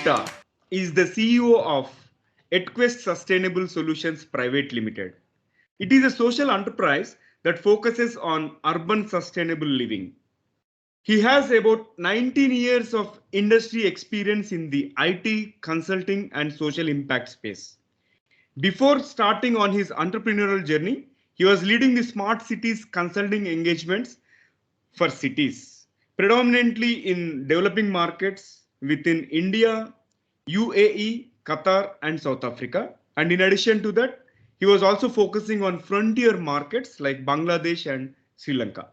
Gupta is the CEO of EdQuest Sustainable Solutions Private Limited. It is a social enterprise that focuses on urban sustainable living. He has about 19 years of industry experience in the IT, consulting, and social impact space. Before starting on his entrepreneurial journey, he was leading the smart cities consulting engagements for cities, predominantly in developing markets within India, UAE, Qatar, and South Africa. And in addition to that, he was also focusing on frontier markets like Bangladesh and Sri Lanka.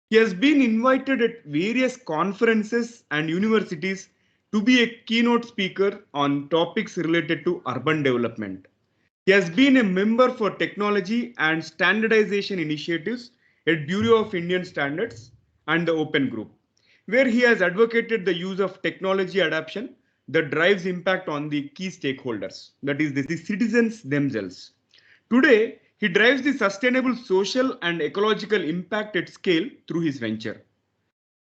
He has been invited at various conferences and universities to be a keynote speaker on topics related to urban development. He has been a member for technology and standardization initiatives at Bureau of Indian Standards and the Open Group, where he has advocated the use of technology adoption that drives impact on the key stakeholders, that is, the citizens themselves. Today, he drives the sustainable social and ecological impact at scale through his venture.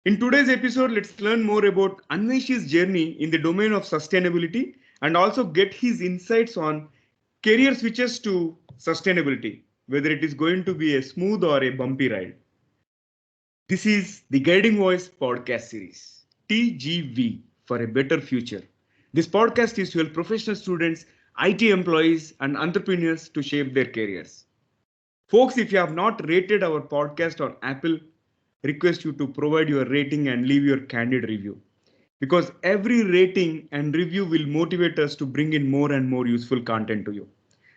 In today's episode, let's learn more about Anveshi's journey in the domain of sustainability and also get his insights on career switches to sustainability, whether it is going to be a smooth or a bumpy ride. This is the Guiding Voice podcast series, TGV, for a better future. This podcast is to help professional students, IT employees, and entrepreneurs to shape their careers. Folks, if you have not rated our podcast on Apple, request you to provide your rating and leave your candid review. Because every rating and review will motivate us to bring in more and more useful content to you.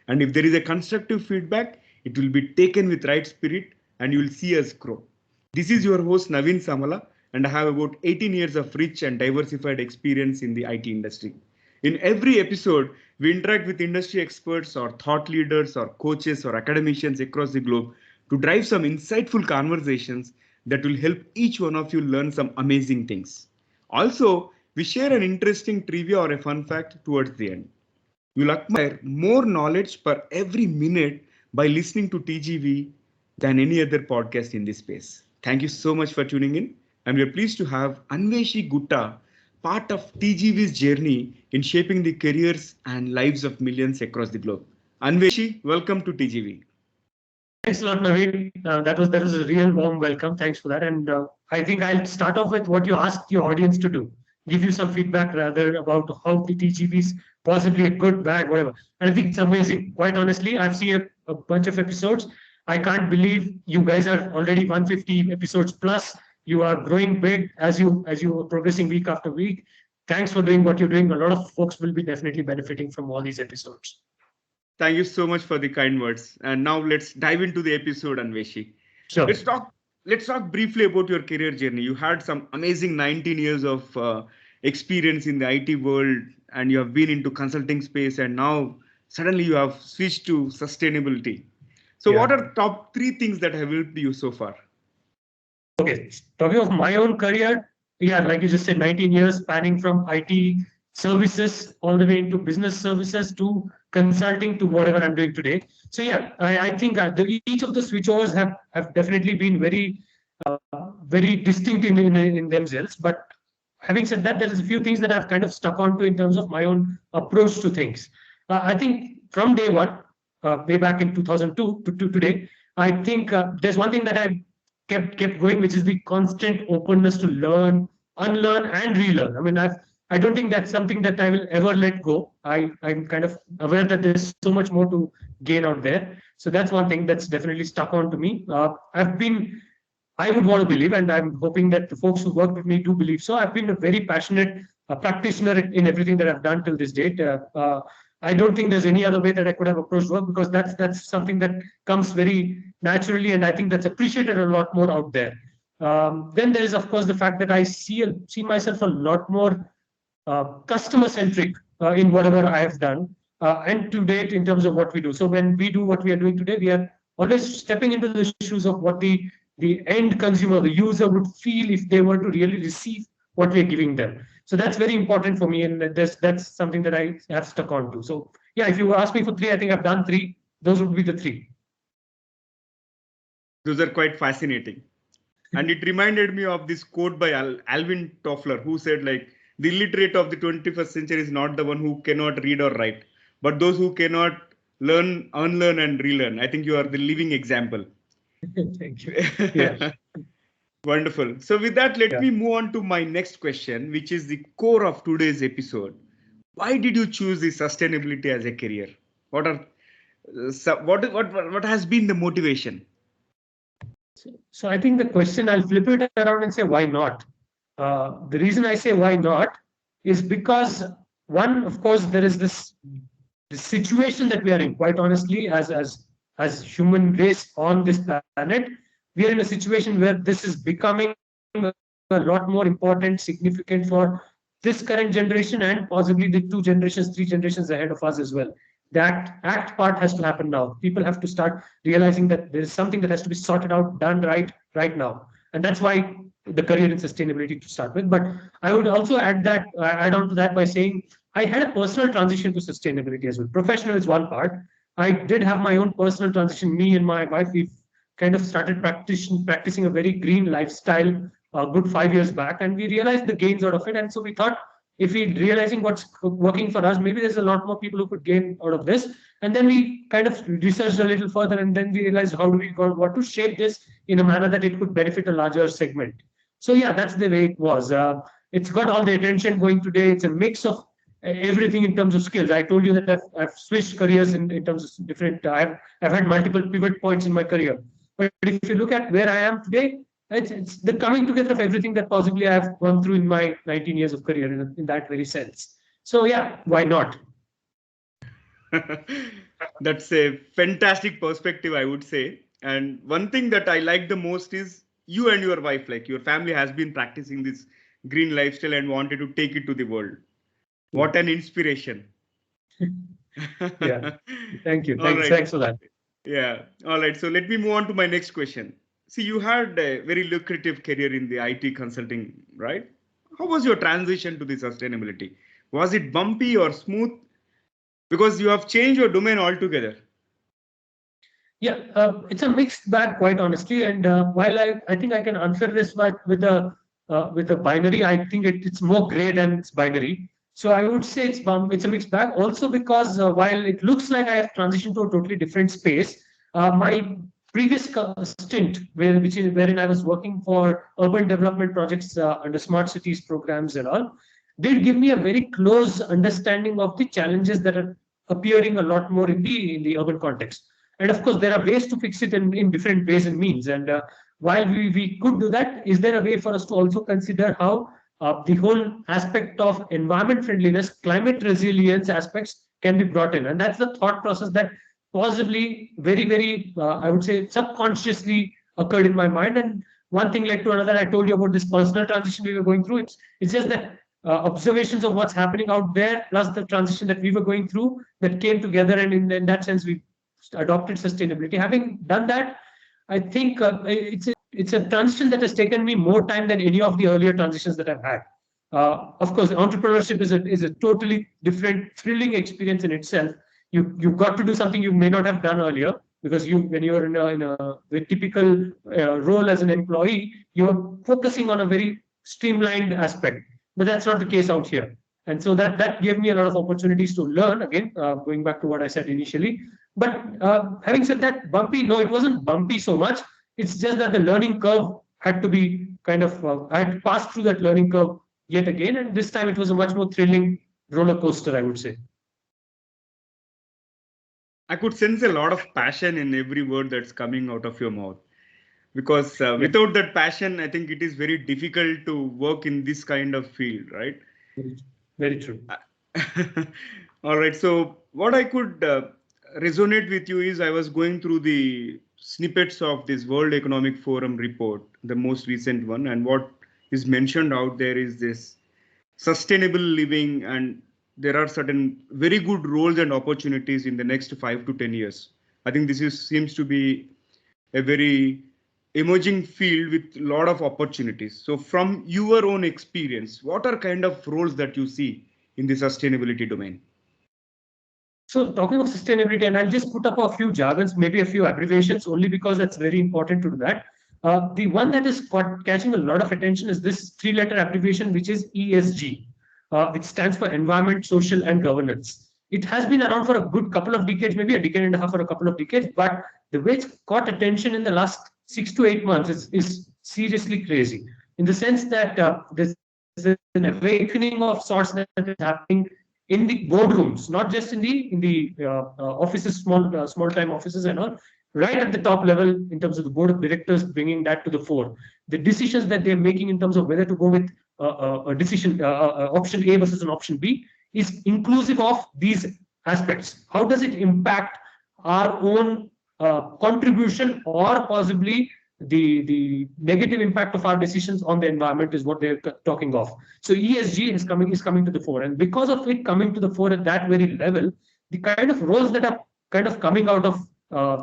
And if there is a constructive feedback, it will be taken with right spirit and you will see us grow. This is your host Naveen Samala, and I have about 18 years of rich and diversified experience in the IT industry. In every episode, we interact with industry experts or thought leaders or coaches or academicians across the globe to drive some insightful conversations that will help each one of you learn some amazing things. Also, we share an interesting trivia or a fun fact towards the end. You'll acquire more knowledge per every minute by listening to TGV than any other podcast in this space. Thank you so much for tuning in, and we're pleased to have Anveshi Gupta, part of TGV's journey in shaping the careers and lives of millions across the globe. Anveshi, welcome to TGV. Thanks a lot, Naveen. That was a real warm welcome. Thanks for that. And I think I'll start off with what you asked your audience to do. Give you some feedback rather about how the TGVs possibly a good, bad, whatever. And I think it's amazing. Quite honestly, I've seen a bunch of episodes. I can't believe you guys are already 150 episodes plus. You are growing big as you are progressing week after week. Thanks for doing what you're doing. A lot of folks will be definitely benefiting from all these episodes. Thank you so much for the kind words. And now let's dive into the episode, Anveshi. Sure. Let's talk. Let's talk briefly about your career journey. You had some amazing 19 years of experience in the IT world, and you have been into consulting space, and now suddenly you have switched to sustainability. So, Yeah. what are top three things that have helped you so far? Okay, talking of my own career, yeah, like you just said, 19 years spanning from IT services all the way into business services to consulting to whatever I'm doing today. So yeah, I think each of the switchovers have definitely been very distinct in themselves. But having said that, there is a few things that I've kind of stuck onto in terms of my own approach to things. I think from day one, way back in 2002 to today, I think there's one thing that I kept going, which is the constant openness to learn, unlearn, and relearn. I mean, I don't think that's something that I will ever let go. I'm kind of aware that there's so much more to gain out there. So that's one thing that's definitely stuck on to me. I would want to believe, and I'm hoping that the folks who work with me do believe so. I've been a very passionate practitioner in everything that I've done till this date. I don't think there's any other way that I could have approached work because that's something that comes very naturally, and I think that's appreciated a lot more out there. Then there is, of course, the fact that I see myself a lot more customer centric in whatever I have done and to date in terms of what we do. So when we do what we are doing today, we are always stepping into the shoes of what the end consumer, the user would feel if they were to really receive what we're giving them. So that's very important for me, and that's something that I have stuck on to. So yeah, if you ask me for three, I think I've done three. Those would be the three. Those are quite fascinating. And it reminded me of this quote by Alvin Toffler, who said, like, the illiterate of the 21st century is not the one who cannot read or write, but those who cannot learn, unlearn, and relearn. I think you are the living example. Thank you. Yeah. Wonderful. So with that, let Yeah. me move on to my next question, which is the core of today's episode. Why did you choose the sustainability as a career? What are what has been the motivation? So I think the question, I'll flip it around and say, why not? The reason I say why not is because, one, of course, there is this situation that we are in. Quite honestly, as human race on this planet, we are in a situation where this is becoming a lot more important, significant for this current generation and possibly the 2 generations, 3 generations ahead of us as well. That act part has to happen now. People have to start realizing that there is something that has to be sorted out, done right now. And that's why the career in sustainability to start with. But I would also add on to that by saying I had a personal transition to sustainability as well. Professional is one part. I did have my own personal transition. Me and my wife, we've kind of started practicing a very green lifestyle a good 5 years back, and we realized the gains out of it. And so we thought, if we realizing what's working for us, maybe there's a lot more people who could gain out of this. And then we kind of researched a little further, and then we realized how do we want to shape this in a manner that it could benefit a larger segment. So yeah, that's the way it was. It's got all the attention going today. It's a mix of everything in terms of skills. I told you that I've switched careers in terms of different. I've had multiple pivot points in my career. But if you look at where I am today, it's the coming together of everything that possibly I've gone through in my 19 years of career in that very sense. So yeah, why not? That's a fantastic perspective, I would say. And one thing that I like the most is you and your wife, like your family has been practicing this green lifestyle and wanted to take it to the world. What an inspiration. Yeah. Thank you. All right. Thanks for that. Yeah. All right. So let me move on to my next question. See, you had a very lucrative career in the IT consulting, right? How was your transition to the sustainability? Was it bumpy or smooth? Because you have changed your domain altogether. Yeah, it's a mixed bag, quite honestly. And while I think I can answer this with a binary, I think it's more gray than it's binary. So I would say it's a mixed bag. Also because while it looks like I have transitioned to a totally different space, my previous stint, wherein I was working for urban development projects under smart cities programs and all, did give me a very close understanding of the challenges that are appearing a lot more in the urban context. And of course, there are ways to fix it in different ways and means. And while we could do that, is there a way for us to also consider how the whole aspect of environment friendliness, climate resilience aspects can be brought in? And that's the thought process that possibly very, I would say, subconsciously occurred in my mind. And one thing led to another. I told you about this personal transition we were going through. It's just that observations of what's happening out there, plus the transition that we were going through, that came together. And in that sense, we adopted sustainability. Having done that, I think it's a transition that has taken me more time than any of the earlier transitions that I've had. Of course, entrepreneurship is a totally different, thrilling experience in itself. You've got to do something you may not have done earlier, because when you're in a typical role as an employee, you're focusing on a very streamlined aspect. But that's not the case out here. And so that gave me a lot of opportunities to learn, again, going back to what I said initially. But having said that, bumpy, no, it wasn't bumpy so much. It's just that the learning curve had to be kind of, I had to pass through that learning curve yet again. And this time it was a much more thrilling roller coaster, I would say. I could sense a lot of passion in every word that's coming out of your mouth. Because without that passion, I think it is very difficult to work in this kind of field, right? Very true. All right. So what I could resonate with you is I was going through the snippets of this World Economic Forum report, the most recent one, and what is mentioned out there is this sustainable living, and there are certain very good roles and opportunities in the next 5 to 10 years. I think this seems to be a very emerging field with a lot of opportunities. So from your own experience, what are kind of roles that you see in the sustainability domain? So talking of sustainability, and I'll just put up a few jargons, maybe a few abbreviations, only because that's very important to do that. The one that is catching a lot of attention is this 3-letter abbreviation, which is ESG. which stands for Environment, Social, and Governance. It has been around for a good couple of decades, maybe a decade and a half or a couple of decades, but the way it's caught attention in the last 6 to 8 months is seriously crazy, in the sense that there's an awakening of sorts that is happening in the boardrooms, not just in the offices, small time offices and all, right at the top level in terms of the board of directors, bringing that to the fore. The decisions that they're making in terms of whether to go with a decision option A versus an option B is inclusive of these aspects. How does it impact our own contribution, or possibly the negative impact of our decisions on the environment is what they're talking of. So ESG is coming to the fore, and because of it coming to the fore at that very level, the kind of roles that are kind of coming out of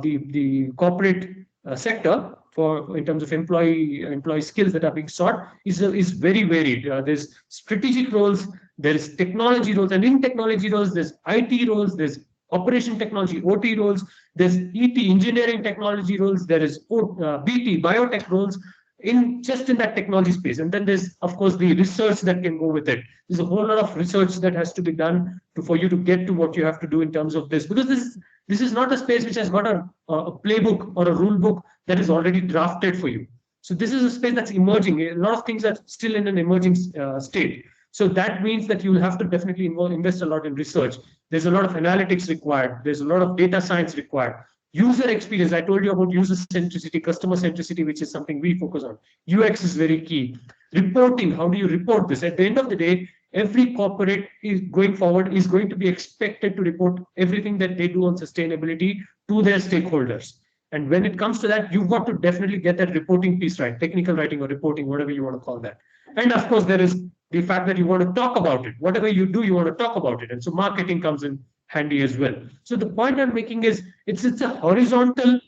the corporate sector for in terms of employee skills that are being sought is very varied. There's strategic roles, there is technology roles, and in technology roles there's IT roles, there's operation technology OT roles, there's ET engineering technology roles, there is BT biotech roles in that technology space, and then there's of course the research that can go with it. There's a whole lot of research that has to be done for you to get to what you have to do in terms of this, because this is not a space which has got a playbook or a rule book that is already drafted for you. So this is a space that's emerging. A lot of things are still in an emerging state. So that means that you will have to definitely invest a lot in research. There's a lot of analytics required. There's a lot of data science required. User experience, I told you about user centricity, customer centricity, which is something we focus on. UX is very key. Reporting, how do you report this? At the end of the day, every corporate is going forward is going to be expected to report everything that they do on sustainability to their stakeholders. And when it comes to that, you've got to definitely get that reporting piece right, technical writing or reporting, whatever you want to call that. And of course, there is the fact that you want to talk about it. Whatever you do, you want to talk about it. And so marketing comes in handy as well. So the point I'm making is it's a horizontal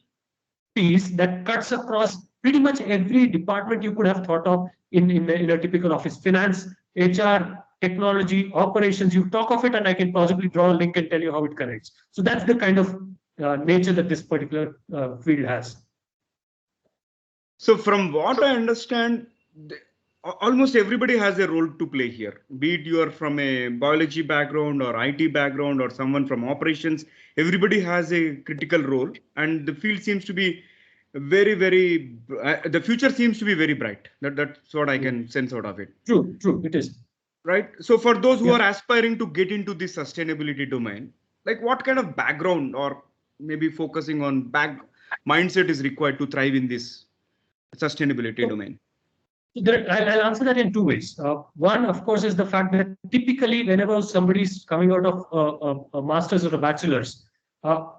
piece that cuts across pretty much every department you could have thought of in a typical office. Finance, HR, technology, operations, you talk of it and I can possibly draw a link and tell you how it connects. So that's the kind of nature that this particular field has. So from what I understand, almost everybody has a role to play here, be it you are from a biology background or IT background or someone from operations. Everybody has a critical role, and the field seems to be the future seems to be very bright. That's what I can sense out of it. True, it is. Right. So for those who are aspiring to get into the sustainability domain, like what kind of background or maybe focusing on mindset is required to thrive in this sustainability domain? I'll answer that in two ways. One, of course, is the fact that typically whenever somebody's coming out of a master's or a bachelor's,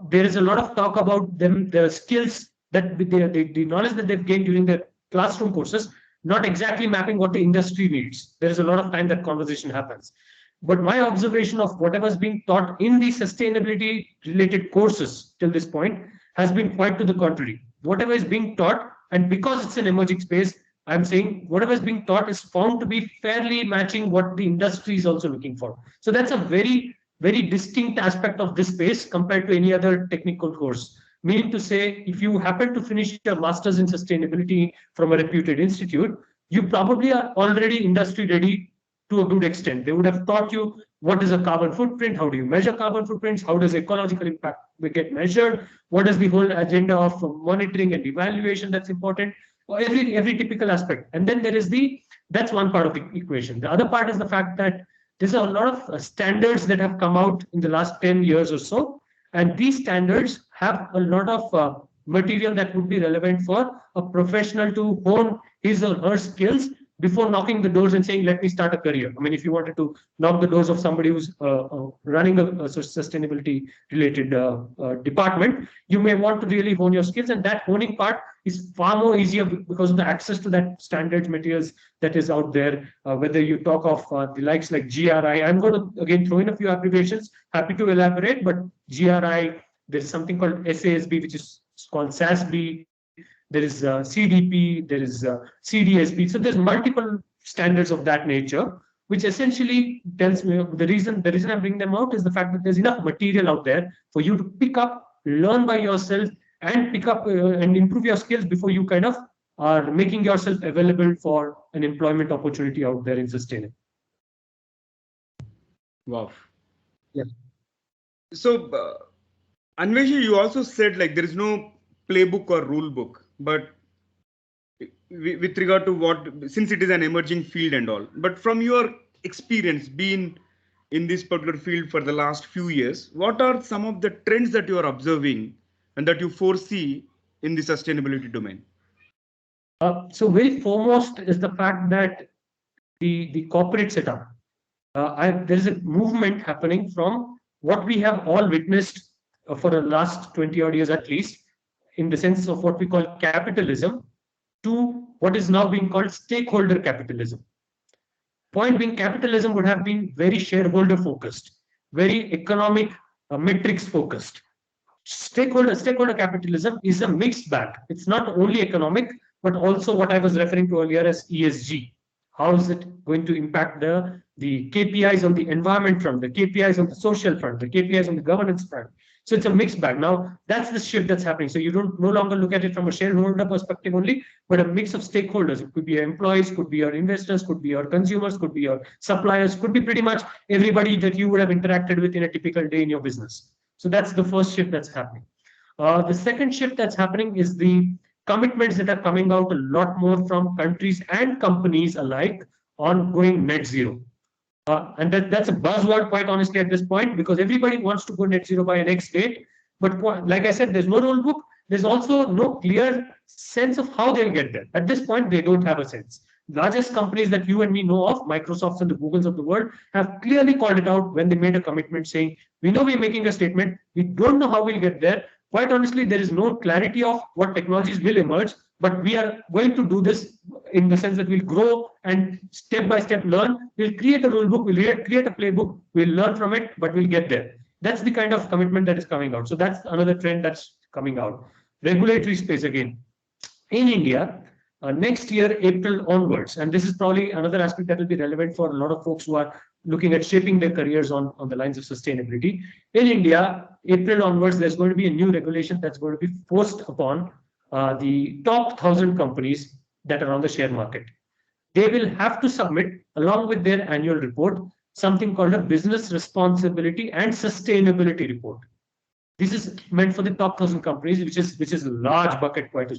there is a lot of talk about the skills that the knowledge that they've gained during their classroom courses, not exactly mapping what the industry needs. There is a lot of time that conversation happens. But my observation of whatever's being taught in the sustainability related courses till this point has been quite to the contrary. Whatever is being taught, and because it's an emerging space, I'm saying whatever is being taught is found to be fairly matching what the industry is also looking for. So that's a very, very distinct aspect of this space compared to any other technical course. Meaning to say, if you happen to finish your master's in sustainability from a reputed institute, you probably are already industry ready to a good extent. They would have taught you what is a carbon footprint, how do you measure carbon footprints, how does ecological impact get measured, what is the whole agenda of monitoring and evaluation that's important. Every typical aspect. And then there is that's one part of the equation. The other part is the fact that there's a lot of standards that have come out in the last 10 years or so. And these standards have a lot of material that would be relevant for a professional to hone his or her skills before knocking the doors and saying, let me start a career. I mean, if you wanted to knock the doors of somebody who's running a sustainability related department, you may want to really hone your skills. And that honing part is far more easier because of the access to that standards materials that is out there. Whether you talk of the likes like GRI, I'm going to again throw in a few abbreviations, happy to elaborate, but GRI, there's something called SASB, which is called SASB. There is CDP, there is CDSP. So there's multiple standards of that nature, which essentially tells me the reason I bring them out is the fact that there's enough material out there for you to pick up, learn by yourself, and pick up and improve your skills before you kind of are making yourself available for an employment opportunity out there in sustainability. Wow. Yeah. So, Anveshi, you also said like there is no playbook or rule book, but with regard to what, since it is an emerging field and all, but from your experience being in this particular field for the last few years, what are some of the trends that you are observing and that you foresee in the sustainability domain? So very foremost is the fact that the corporate setup. There is a movement happening from what we have all witnessed for the last 20 odd years at least, in the sense of what we call capitalism, to what is now being called stakeholder capitalism. Point being, capitalism would have been very shareholder focused, very economic metrics focused. Stakeholder capitalism is a mixed bag. It's not only economic, but also what I was referring to earlier as ESG. How is it going to impact the KPIs on the environment front, the KPIs on the social front, the KPIs on the governance front? So it's a mixed bag. Now that's the shift that's happening. So you don't no longer look at it from a shareholder perspective only, but a mix of stakeholders. It could be your employees, could be your investors, could be your consumers, could be your suppliers, could be pretty much everybody that you would have interacted with in a typical day in your business. So that's the first shift that's happening. The second shift that's happening is the commitments that are coming out a lot more from countries and companies alike on going net zero. And that's a buzzword, quite honestly, at this point, because everybody wants to go net zero by a next date. But like I said, there's no rule book. There's also no clear sense of how they'll get there. At this point, they don't have a sense. Largest companies that you and me know of, Microsofts and the Googles of the world, have clearly called it out when they made a commitment saying, we know we're making a statement, we don't know how we'll get there. Quite honestly, there is no clarity of what technologies will emerge, but we are going to do this in the sense that we'll grow and step by step learn. We'll create a rule book, we'll create a playbook, we'll learn from it, but we'll get there. That's the kind of commitment that is coming out. So that's another trend that's coming out. Regulatory space again. In India, next year, April onwards, and this is probably another aspect that will be relevant for a lot of folks who are looking at shaping their careers on the lines of sustainability. In India, April onwards, there's going to be a new regulation that's going to be forced upon the top 1,000 companies that are on the share market. They will have to submit, along with their annual report, something called a business responsibility and sustainability report. This is meant for the top 1,000 companies, which is a large bucket, quite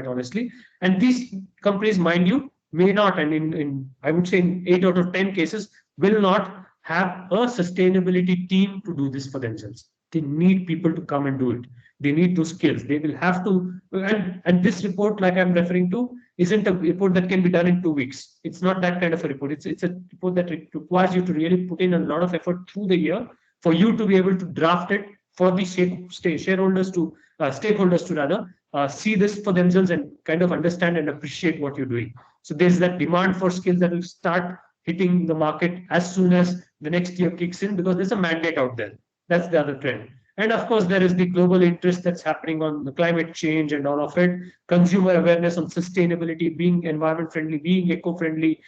honestly. And these companies, mind you, may not, and in I would say in 8 out of 10 cases, will not have a sustainability team to do this for themselves. They need people to come and do it. They need those skills. They will have to, and this report, like I'm referring to, isn't a report that can be done in 2 weeks. It's not that kind of a report. It's a report that requires you to really put in a lot of effort through the year for you to be able to draft it for the shareholders to stakeholders to rather see this for themselves and kind of understand and appreciate what you're doing. So there's that demand for skills that will start hitting the market as soon as the next year kicks in, because there's a mandate out there. That's the other trend. And of course, there is the global interest that's happening on the climate change and all of it, consumer awareness on sustainability, being environment friendly, being eco-friendly,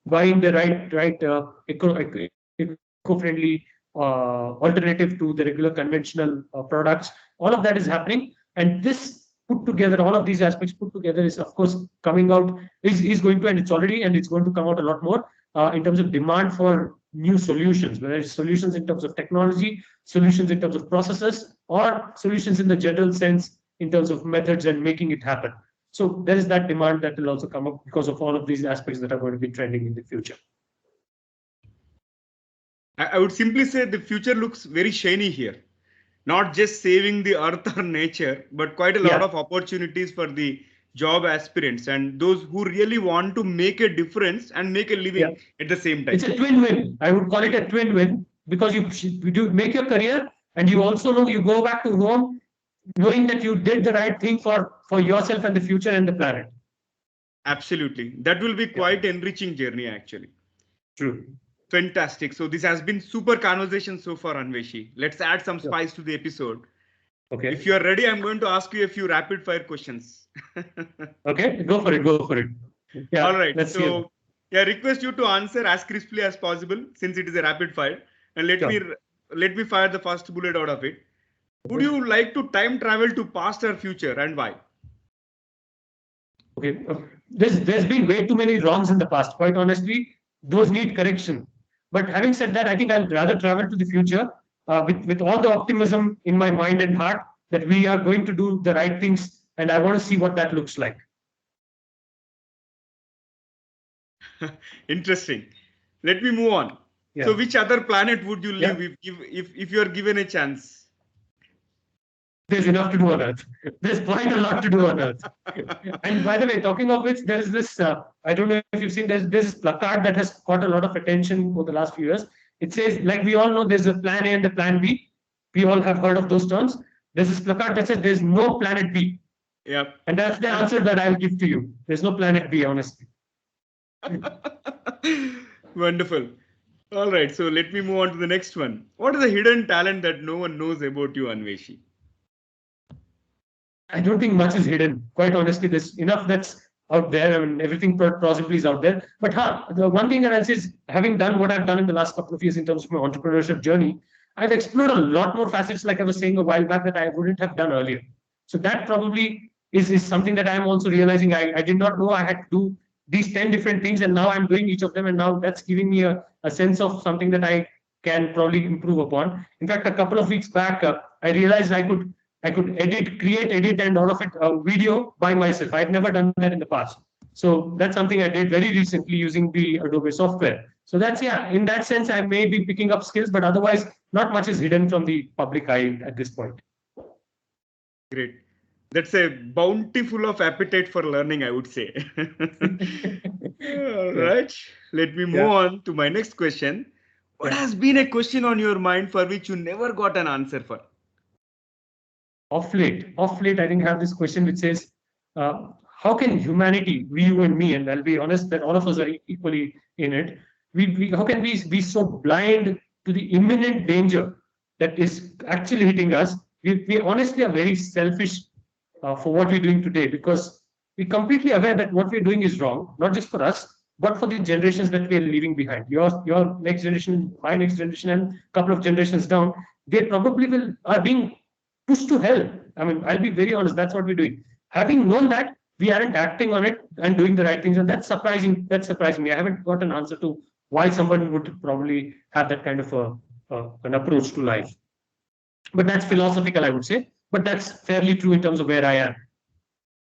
buying the right eco-friendly alternative to the regular conventional products. All of that is happening. And this put together, all of these aspects put together is, of course, coming out, is going to, and it's already, and it's going to come out a lot more in terms of demand for new solutions, whether it's solutions in terms of technology, solutions in terms of processes, or solutions in the general sense in terms of methods and making it happen. So there is that demand that will also come up because of all of these aspects that are going to be trending in the future. I would simply say the future looks very shiny here. Not just saving the earth or nature, but quite a lot of opportunities for the job aspirants and those who really want to make a difference and make a living at the same time. It's a twin win. I would call it a twin win, because you do make your career, and you also know you go back to home knowing that you did the right thing for yourself and the future and the planet. Absolutely. That will be quite enriching journey, actually. True. Fantastic. So this has been super conversation so far, Anveshi. Let's add some spice to the episode. Okay. If you are ready, I'm going to ask you a few rapid fire questions. Okay, go for it. Yeah. All right. So request you to answer as crisply as possible, since it is a rapid fire. And let me fire the first bullet out of it. Would you like to time travel to past or future, and why? Okay. There's been way too many wrongs in the past. Quite honestly, those need correction. But having said that, I think I'll rather travel to the future with all the optimism in my mind and heart that we are going to do the right things, and I want to see what that looks like. Interesting. Let me move on. Yeah. So, which other planet would you live Yeah. if you are given a chance? There's enough to do on Earth. There's quite a lot to do on Earth. And by the way, talking of which, there's this, I don't know if you've seen, there's this placard that has caught a lot of attention over the last few years. It says, like we all know, there's a plan A and a plan B. We all have heard of those terms. There's this placard that says there's no planet B. Yep. And that's the answer that I'll give to you. There's no planet B, honestly. Wonderful. All right. So let me move on to the next one. What is the hidden talent that no one knows about you, Anveshi? I don't think much is hidden. Quite honestly, there's enough that's out there. I mean, everything possibly is out there. But the one thing that I'll say is, having done what I've done in the last couple of years in terms of my entrepreneurship journey, I've explored a lot more facets, like I was saying a while back, that I wouldn't have done earlier. So that probably is something that I'm also realizing. I did not know I had to do these 10 different things, and now I'm doing each of them. And now that's giving me a sense of something that I can probably improve upon. In fact, a couple of weeks back, I realized I could create, edit, and all of it video by myself. I've never done that in the past. So that's something I did very recently using the Adobe software. So that's, yeah, in that sense, I may be picking up skills, but otherwise, not much is hidden from the public eye at this point. Great. That's a bountiful of appetite for learning, I would say. All right. Let me move on to my next question. What has been a question on your mind for which you never got an answer for? Of late, I think I have this question which says, how can humanity, we, you and me, and I'll be honest that all of us are equally in it, how can we be so blind to the imminent danger that is actually hitting us? We honestly are very selfish for what we're doing today, because we're completely aware that what we're doing is wrong, not just for us, but for the generations that we're leaving behind. Your next generation, my next generation, and a couple of generations down, they probably are being pushed to hell. I mean, I'll be very honest, that's what we're doing. Having known that, we aren't acting on it and doing the right things, and that's surprising. That's surprising me. I haven't got an answer to why someone would probably have that kind of an approach to life. But that's philosophical, I would say. But that's fairly true in terms of where I am.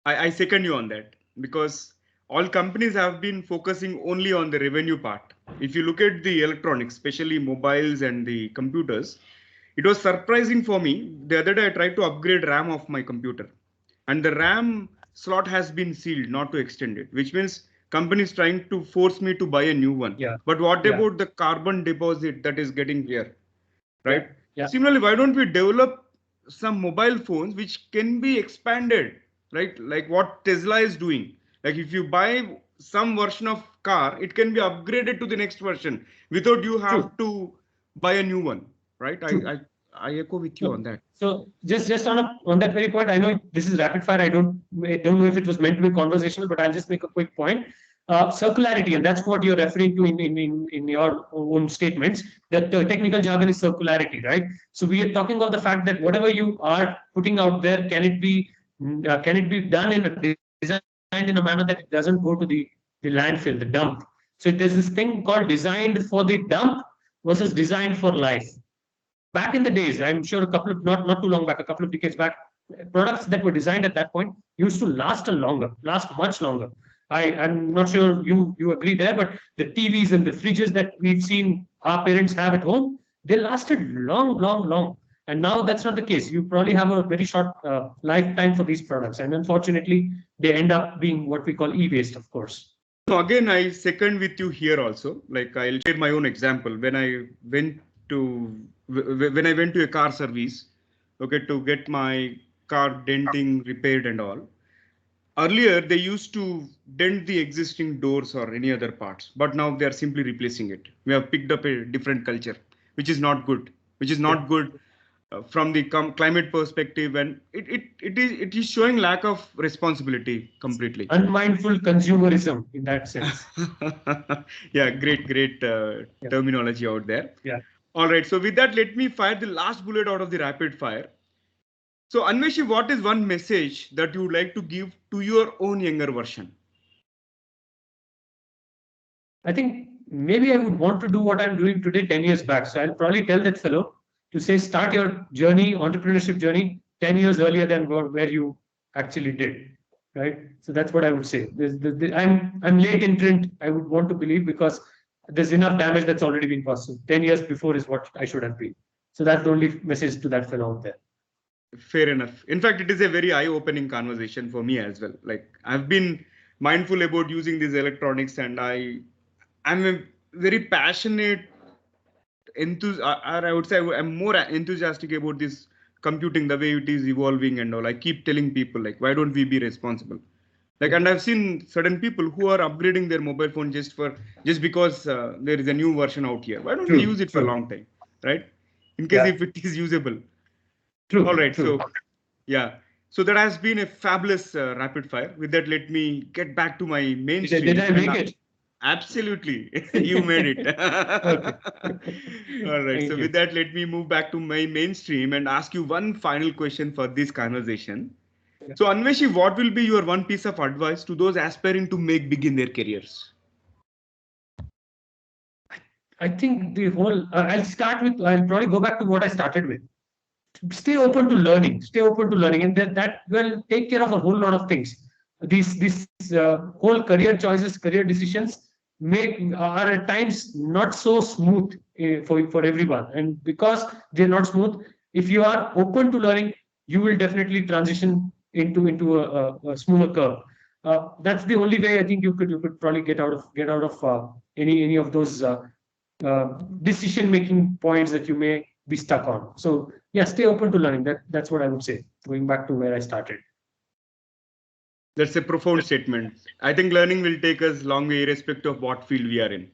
I second you on that, because all companies have been focusing only on the revenue part. If you look at the electronics, especially mobiles and the computers, it was surprising for me. The other day, I tried to upgrade RAM of my computer, and the RAM slot has been sealed, not to extend it, which means companies trying to force me to buy a new one. Yeah. But what about the carbon deposit that is getting here, right? Yeah. Similarly, why don't we develop some mobile phones which can be expanded, right? Like what Tesla is doing. Like if you buy some version of car, it can be upgraded to the next version without you have to buy a new one, right? I echo with you on that. So just on that very point, I know this is rapid fire. I don't know if it was meant to be conversational, but I'll just make a quick point. Circularity, and that's what you're referring to in your own statements. That the technical jargon is circularity, right? So we are talking about the fact that whatever you are putting out there, can it be done in a designed in a manner that it doesn't go to the landfill, the dump. So there's this thing called designed for the dump versus designed for life. Back in the days, I'm sure not too long back, a couple of decades back, products that were designed at that point used to last much longer. I'm not sure you agree there, but the TVs and the fridges that we've seen our parents have at home, they lasted long. And now that's not the case. You probably have a very short lifetime for these products. And unfortunately, they end up being what we call e-waste, of course. So again, I second with you here also. Like I'll share my own example. When I went to a car service, okay, to get my car denting repaired and all. Earlier, they used to dent the existing doors or any other parts, but now they are simply replacing it. We have picked up a different culture, which is not good, from the climate perspective, and it is showing lack of responsibility completely. Unmindful consumerism in that sense. Yeah, great terminology out there. Yeah. All right. So with that, let me fire the last bullet out of the rapid fire. So Anveshi, what is one message that you would like to give to your own younger version? I think maybe I would want to do what I'm doing today 10 years back. So I'll probably tell that fellow to say, start your journey, entrepreneurship journey 10 years earlier than where you actually did. Right. So that's what I would say. I'm late entrant, I would want to believe, because there's enough damage that's already been caused. So 10 years before is what I should have been. So that's the only message to that fellow out there. Fair enough. In fact, it is a very eye-opening conversation for me as well. Like, I've been mindful about using these electronics, and I'm a very passionate I would say I'm more enthusiastic about this computing, the way it is evolving and all. I keep telling people, like, why don't we be responsible? Like, and I've seen certain people who are upgrading their mobile phone just because there is a new version out here. Why don't we use it for a long time, right? In case if it is usable. True. All right. True. So, yeah. So that has been a fabulous rapid fire. With that, let me get back to my mainstream. Did I make it? Absolutely. You made it. Okay. All right. Thank So you. with that, let me move back to my mainstream and ask you one final question for this conversation. So Anveshi, what will be your one piece of advice to those aspiring to make big in their careers? I think the whole, I'll probably go back to what I started with. Stay open to learning, and that will take care of a whole lot of things. These whole career choices, career decisions are at times not so smooth for everyone. And because they're not smooth, if you are open to learning, you will definitely transition into a smoother curve. That's the only way I think you could probably get out of any of those decision making points that you may be stuck on. So yeah, stay open to learning. That's what I would say. Going back to where I started. That's a profound statement. I think learning will take us long way, irrespective of what field we are in.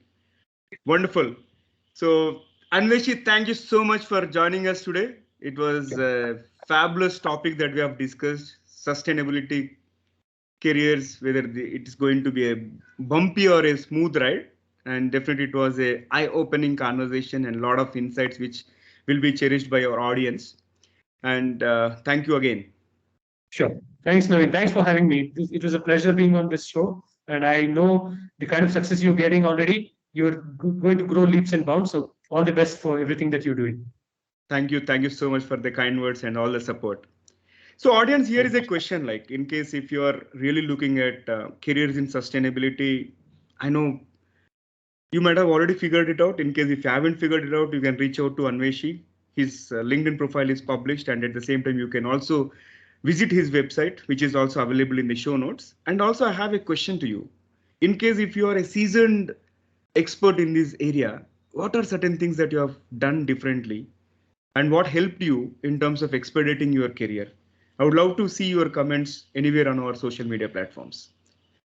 Wonderful. So Anveshi, thank you so much for joining us today. It was a fabulous topic that we have discussed: sustainability, careers, whether it is going to be a bumpy or a smooth ride. And definitely it was a eye-opening conversation and a lot of insights which will be cherished by our audience. And thank you again. Sure. Thanks, Naveen. Thanks for having me. It was a pleasure being on this show. And I know the kind of success you're getting already. You're going to grow leaps and bounds. So all the best for everything that you're doing. Thank you. Thank you so much for the kind words and all the support. So audience, here is a question, like, in case if you are really looking at careers in sustainability, I know you might have already figured it out. In case if you haven't figured it out, you can reach out to Anveshi. His LinkedIn profile is published, and at the same time, you can also visit his website, which is also available in the show notes. And also, I have a question to you. In case if you are a seasoned expert in this area, what are certain things that you have done differently, and what helped you in terms of expediting your career? I would love to see your comments anywhere on our social media platforms.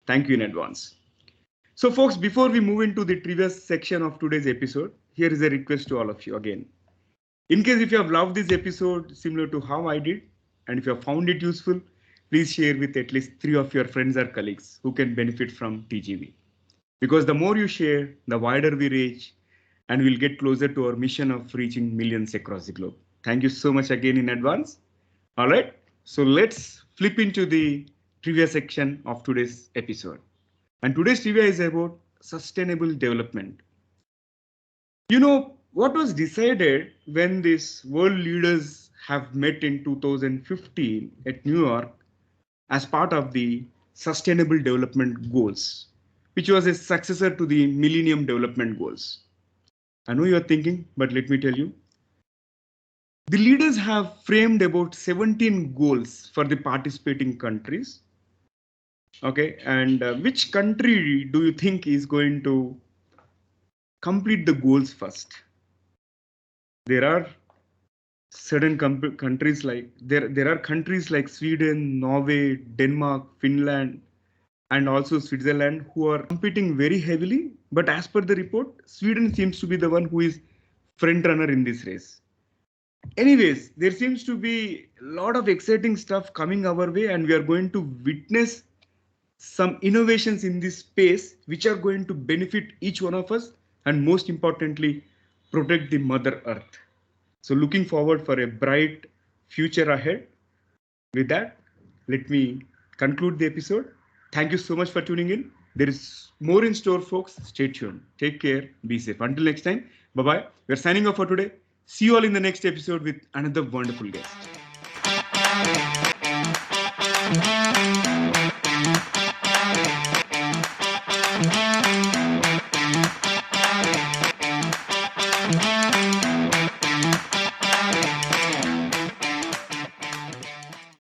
Thank you in advance. So folks, before we move into the previous section of today's episode, here is a request to all of you again. In case if you have loved this episode similar to how I did, and if you have found it useful, please share with at least 3 of your friends or colleagues who can benefit from TGV. Because the more you share, the wider we reach, and we'll get closer to our mission of reaching millions across the globe. Thank you so much again in advance. All right, so let's flip into the trivia section of today's episode. And today's trivia is about sustainable development. You know, what was decided when these world leaders have met in 2015 at New York as part of the Sustainable Development Goals, which was a successor to the Millennium Development Goals. I know you're thinking, but let me tell you. The leaders have framed about 17 goals for the participating countries. Okay, and which country do you think is going to complete the goals first? There are certain countries like there are countries like Sweden, Norway, Denmark, Finland, and also Switzerland who are competing very heavily. But as per the report, Sweden seems to be the one who is front runner in this race. Anyways, there seems to be a lot of exciting stuff coming our way, and we are going to witness some innovations in this space which are going to benefit each one of us, and most importantly, protect the Mother Earth. So looking forward for a bright future ahead. With that, let me conclude the episode. Thank you so much for tuning in. There is more in store, folks. Stay tuned. Take care. Be safe. Until next time. Bye bye. We're signing off for today. See you all in the next episode with another wonderful guest.